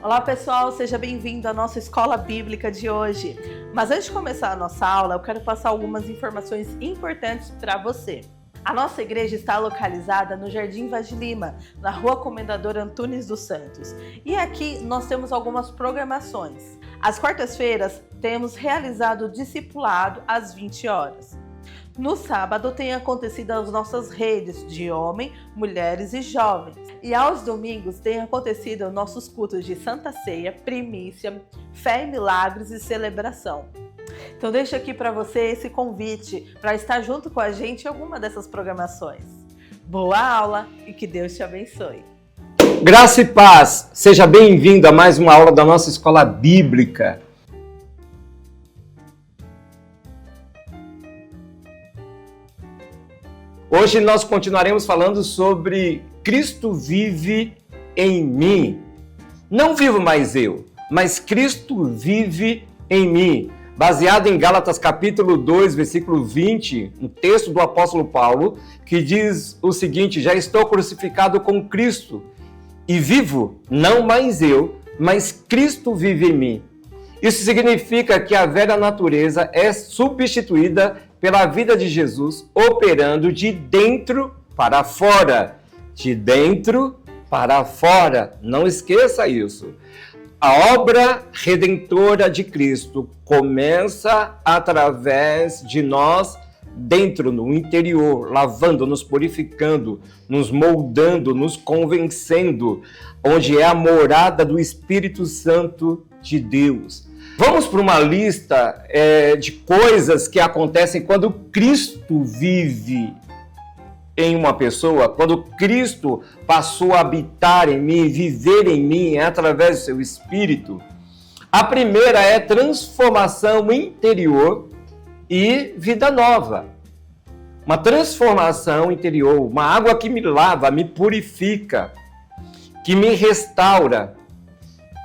Olá pessoal, seja bem-vindo à nossa escola bíblica de hoje. Mas antes de começar a nossa aula, eu quero passar algumas informações importantes para você. A nossa igreja está localizada no Jardim Vaz de Lima, na Rua Comendador Antunes dos Santos. E aqui nós temos algumas programações. Às quartas-feiras temos realizado o discipulado às 20 horas. No sábado tem acontecido as nossas redes de homem, mulheres e jovens. E aos domingos tem acontecido nossos cultos de Santa Ceia, Primícia, Fé e Milagres e Celebração. Então deixo aqui para você esse convite para estar junto com a gente em alguma dessas programações. Boa aula e que Deus te abençoe. Graça e paz, seja bem-vindo a mais uma aula da nossa escola bíblica. Hoje nós continuaremos falando sobre Cristo vive em mim. Não vivo mais eu, mas Cristo vive em mim. Baseado em Gálatas capítulo 2, versículo 20, um texto do apóstolo Paulo, que diz o seguinte: já estou crucificado com Cristo e vivo, não mais eu, mas Cristo vive em mim. Isso significa que a velha natureza é substituída pela vida de Jesus, operando de dentro para fora. De dentro para fora. Não esqueça isso. A obra redentora de Cristo começa através de nós, dentro, no interior, lavando, nos purificando, nos moldando, nos convencendo, onde é a morada do Espírito Santo de Deus. Vamos para uma lista de coisas que acontecem quando Cristo vive em uma pessoa, quando Cristo passou a habitar em mim, viver em mim através do seu Espírito. A primeira é transformação interior e vida nova. Uma transformação interior, uma água que me lava, me purifica, que me restaura,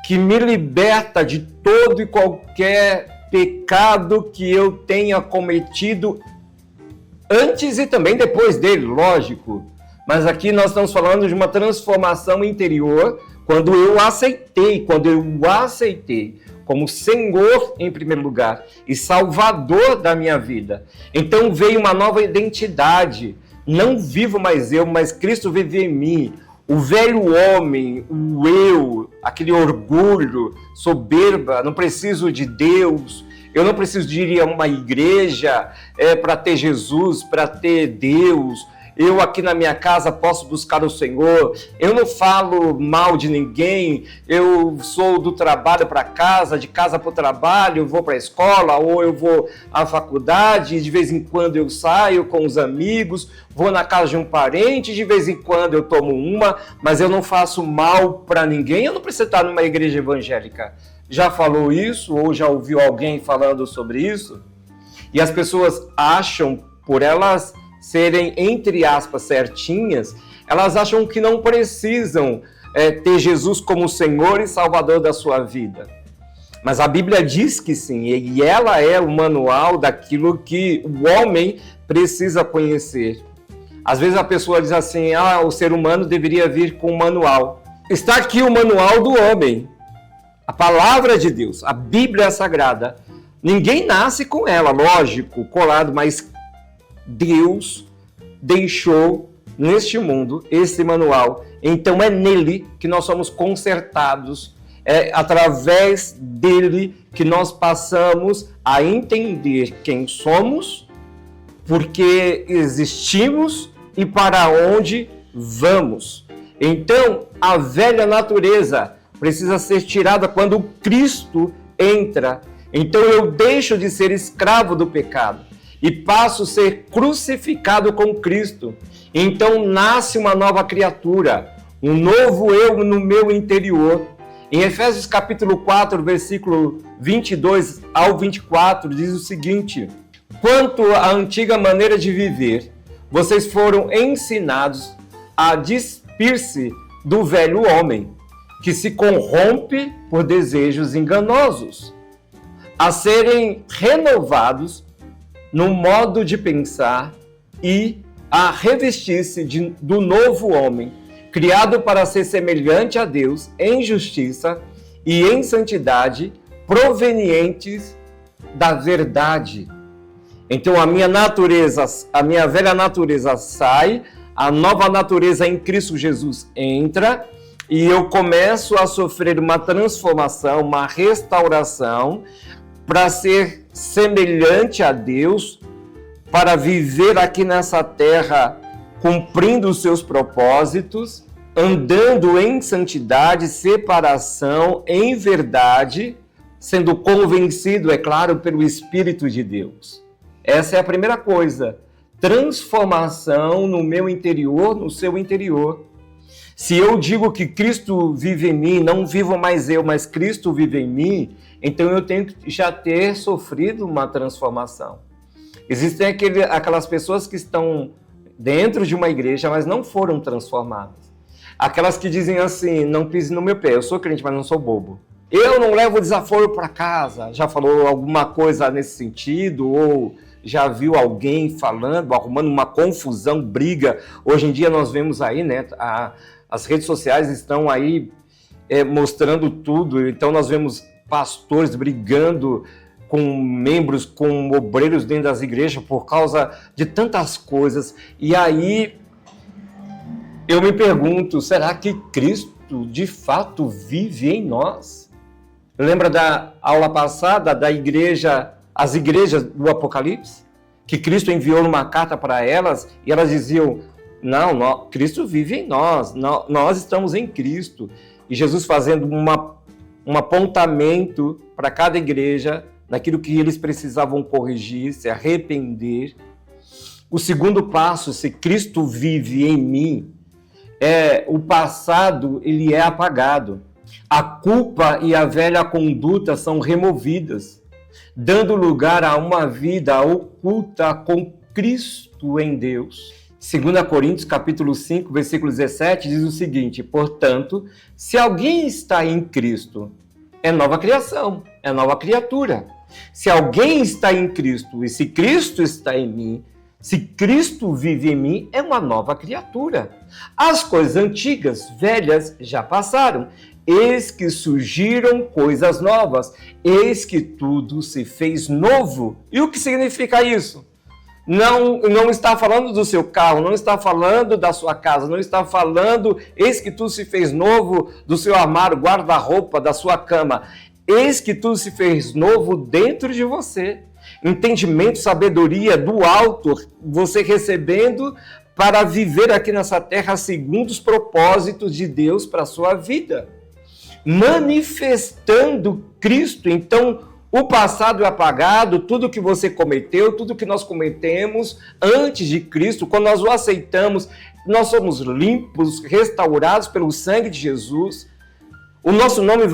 que me liberta de todo e qualquer pecado que eu tenha cometido antes e também depois dele, lógico. Mas aqui nós estamos falando de uma transformação interior quando eu aceitei como Senhor em primeiro lugar e Salvador da minha vida. Então veio uma nova identidade. Não vivo mais eu, mas Cristo vive em mim. O velho homem, o eu, aquele orgulho, soberba, não preciso de Deus, eu não preciso de ir a uma igreja para ter Jesus, para ter Deus. Eu aqui na minha casa posso buscar o Senhor. Eu não falo mal de ninguém. Eu sou do trabalho para casa, de casa para o trabalho, eu vou para a escola ou eu vou à faculdade. De vez em quando eu saio com os amigos, vou na casa de um parente. De vez em quando eu tomo uma, mas eu não faço mal para ninguém. Eu não preciso estar numa igreja evangélica. Já falou isso ou já ouviu alguém falando sobre isso? E as pessoas acham, por elas serem, entre aspas, certinhas, elas acham que não precisam ter Jesus como Senhor e Salvador da sua vida. Mas a Bíblia diz que sim, e ela é o manual daquilo que o homem precisa conhecer. Às vezes a pessoa diz assim, o ser humano deveria vir com um manual. Está aqui o manual do homem, a palavra de Deus, a Bíblia Sagrada. Ninguém nasce com ela, lógico, colado, mas Deus deixou neste mundo esse manual. Então é nele que nós somos consertados, é através dele que nós passamos a entender quem somos, porque existimos e para onde vamos. Então a velha natureza precisa ser tirada quando Cristo entra. Então eu deixo de ser escravo do pecado e passo a ser crucificado com Cristo. Então nasce uma nova criatura, um novo eu no meu interior. Em Efésios capítulo 4, versículo 22 ao 24, diz o seguinte: quanto à antiga maneira de viver, vocês foram ensinados a despir-se do velho homem, que se corrompe por desejos enganosos, a serem renovados no modo de pensar e a revestir-se do novo homem, criado para ser semelhante a Deus em justiça e em santidade provenientes da verdade. Então a minha velha natureza sai, a nova natureza em Cristo Jesus entra e eu começo a sofrer uma transformação, uma restauração para ser semelhante a Deus, para viver aqui nessa terra cumprindo os seus propósitos, andando em santidade, separação, em verdade, sendo convencido, é claro, pelo Espírito de Deus. Essa é a primeira coisa. Transformação no meu interior, no seu interior. Se eu digo que Cristo vive em mim, não vivo mais eu, mas Cristo vive em mim, então eu tenho que já ter sofrido uma transformação. Existem aquelas pessoas que estão dentro de uma igreja, mas não foram transformadas. Aquelas que dizem assim, não pise no meu pé, eu sou crente, mas não sou bobo. Eu não levo desaforo para casa. Já falou alguma coisa nesse sentido? Ou já viu alguém falando, arrumando uma confusão, briga? Hoje em dia nós vemos aí, né? As redes sociais estão aí mostrando tudo. Então nós vemos pastores brigando com membros, com obreiros dentro das igrejas por causa de tantas coisas. E aí eu me pergunto, será que Cristo de fato vive em nós? Lembra da aula passada da igreja, as igrejas do Apocalipse? Que Cristo enviou uma carta para elas e elas diziam, não, Cristo vive em nós, nós estamos em Cristo. E Jesus fazendo um apontamento para cada igreja, naquilo que eles precisavam corrigir, se arrepender. O segundo passo, se Cristo vive em mim, o passado ele é apagado. A culpa e a velha conduta são removidas, dando lugar a uma vida oculta com Cristo em Deus. 2 Coríntios capítulo 5, versículo 17 diz o seguinte: portanto, se alguém está em Cristo, é nova criação, é nova criatura. Se alguém está em Cristo e se Cristo está em mim, se Cristo vive em mim, é uma nova criatura. As coisas antigas, velhas, já passaram. Eis que surgiram coisas novas. Eis que tudo se fez novo. E o que significa isso? Não está falando do seu carro, não está falando da sua casa, não está falando, eis que tudo se fez novo do seu armário, guarda-roupa, da sua cama. Eis que tudo se fez novo dentro de você. Entendimento, sabedoria do alto, você recebendo para viver aqui nessa terra segundo os propósitos de Deus para a sua vida. Manifestando Cristo. Então, o passado é apagado, tudo que você cometeu, tudo que nós cometemos antes de Cristo, quando nós o aceitamos, nós somos limpos, restaurados pelo sangue de Jesus. O nosso nome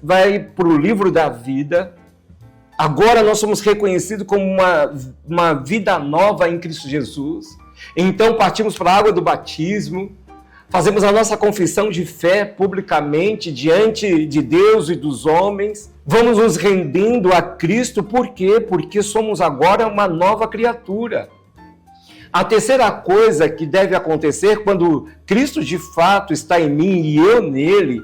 vai para o livro da vida. Agora nós somos reconhecidos como uma vida nova em Cristo Jesus. Então partimos para a água do batismo, fazemos a nossa confissão de fé publicamente diante de Deus e dos homens. Vamos nos rendendo a Cristo, por quê? Porque somos agora uma nova criatura. A terceira coisa que deve acontecer quando Cristo de fato está em mim e eu nele,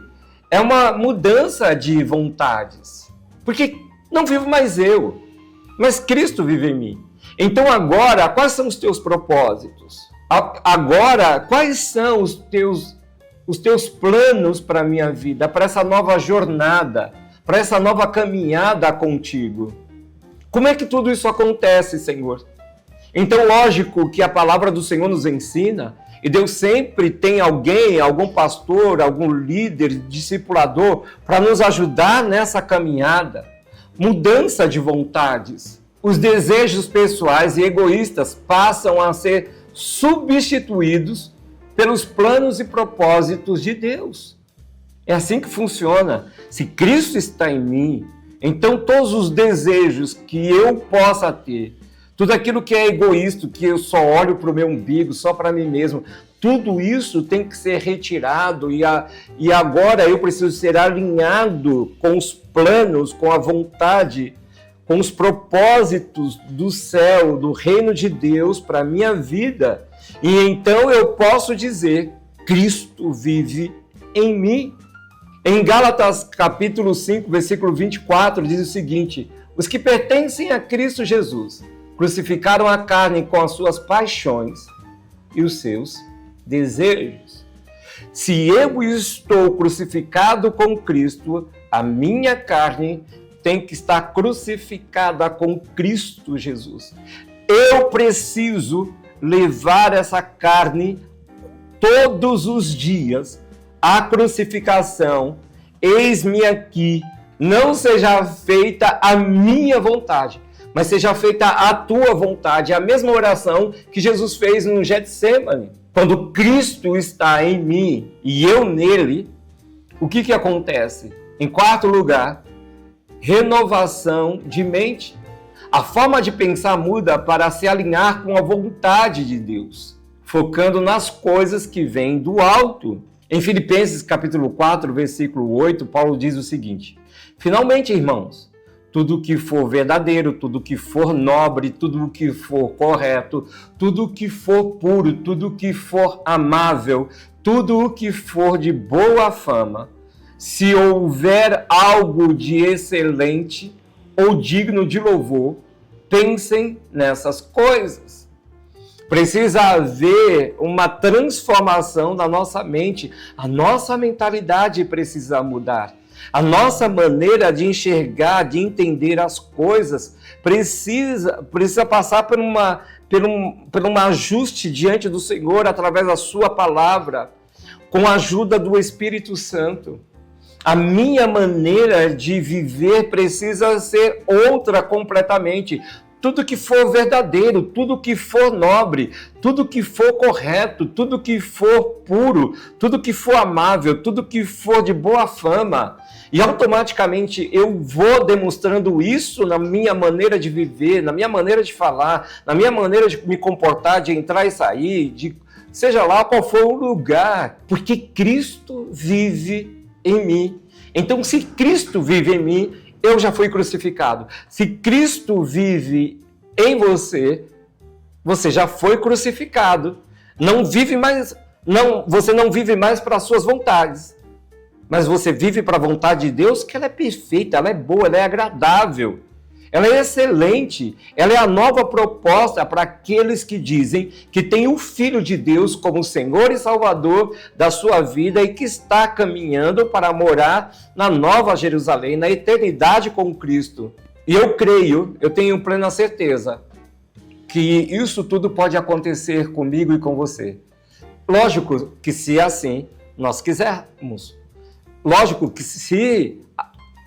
é uma mudança de vontades. Porque não vivo mais eu, mas Cristo vive em mim. Então agora, quais são os teus propósitos? Agora, quais são os teus planos para a minha vida, para essa nova jornada, para essa nova caminhada contigo? Como é que tudo isso acontece, Senhor? Então, lógico que a palavra do Senhor nos ensina, e Deus sempre tem algum pastor, algum líder, discipulador, para nos ajudar nessa caminhada. Mudança de vontades. Os desejos pessoais e egoístas passam a ser substituídos pelos planos e propósitos de Deus. É assim que funciona. Se Cristo está em mim, então todos os desejos que eu possa ter, tudo aquilo que é egoísta, que eu só olho para o meu umbigo, só para mim mesmo, tudo isso tem que ser retirado e agora eu preciso ser alinhado com os planos, com a vontade, com os propósitos do céu, do reino de Deus para a minha vida. E então eu posso dizer, Cristo vive em mim. Em Gálatas capítulo 5, versículo 24, diz o seguinte: os que pertencem a Cristo Jesus crucificaram a carne com as suas paixões e os seus desejos. Se eu estou crucificado com Cristo, a minha carne tem que estar crucificada com Cristo Jesus. Eu preciso levar essa carne todos os dias à crucificação. Eis-me aqui, não seja feita a minha vontade, mas seja feita a tua vontade. A mesma oração que Jesus fez no Getsêmani. Quando Cristo está em mim e eu nele, o que acontece? Em quarto lugar, renovação de mente. A forma de pensar muda para se alinhar com a vontade de Deus, focando nas coisas que vêm do alto. Em Filipenses capítulo 4, versículo 8, Paulo diz o seguinte: finalmente, irmãos, tudo que for verdadeiro, tudo que for nobre, tudo que for correto, tudo que for puro, tudo que for amável, tudo que for de boa fama, se houver algo de excelente ou digno de louvor, pensem nessas coisas. Precisa haver uma transformação na nossa mente. A nossa mentalidade precisa mudar. A nossa maneira de enxergar, de entender as coisas, precisa passar por um ajuste diante do Senhor através da sua palavra, com a ajuda do Espírito Santo. A minha maneira de viver precisa ser outra completamente. Tudo que for verdadeiro, tudo que for nobre, tudo que for correto, tudo que for puro, tudo que for amável, tudo que for de boa fama. E automaticamente eu vou demonstrando isso na minha maneira de viver, na minha maneira de falar, na minha maneira de me comportar, de entrar e sair, de seja lá qual for o lugar, porque Cristo vive em mim. Então, se Cristo vive em mim, eu já fui crucificado. Se Cristo vive em você, você já foi crucificado. Você não vive mais para as suas vontades, mas você vive para a vontade de Deus, que ela é perfeita, ela é boa, ela é agradável. Ela é excelente, ela é a nova proposta para aqueles que dizem que tem o Filho de Deus como Senhor e Salvador da sua vida e que está caminhando para morar na Nova Jerusalém, na eternidade com Cristo. E eu creio, eu tenho plena certeza que isso tudo pode acontecer comigo e com você. Lógico que se assim nós quisermos. Lógico que se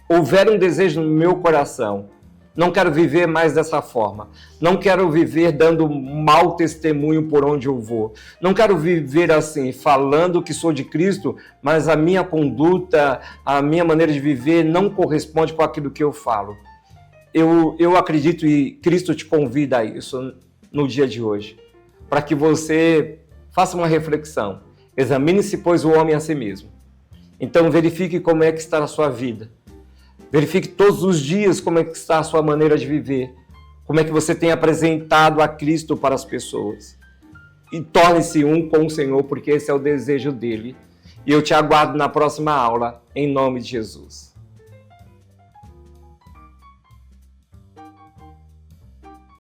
houver um desejo no meu coração, não quero viver mais dessa forma. Não quero viver dando mau testemunho por onde eu vou. Não quero viver assim, falando que sou de Cristo, mas a minha conduta, a minha maneira de viver não corresponde com aquilo que eu falo. Eu acredito e Cristo te convida a isso no dia de hoje, para que você faça uma reflexão. Examine-se, pois, o homem a si mesmo. Então verifique como é que está a sua vida. Verifique todos os dias como é que está a sua maneira de viver, como é que você tem apresentado a Cristo para as pessoas. E torne-se um com o Senhor, porque esse é o desejo dele. E eu te aguardo na próxima aula, em nome de Jesus.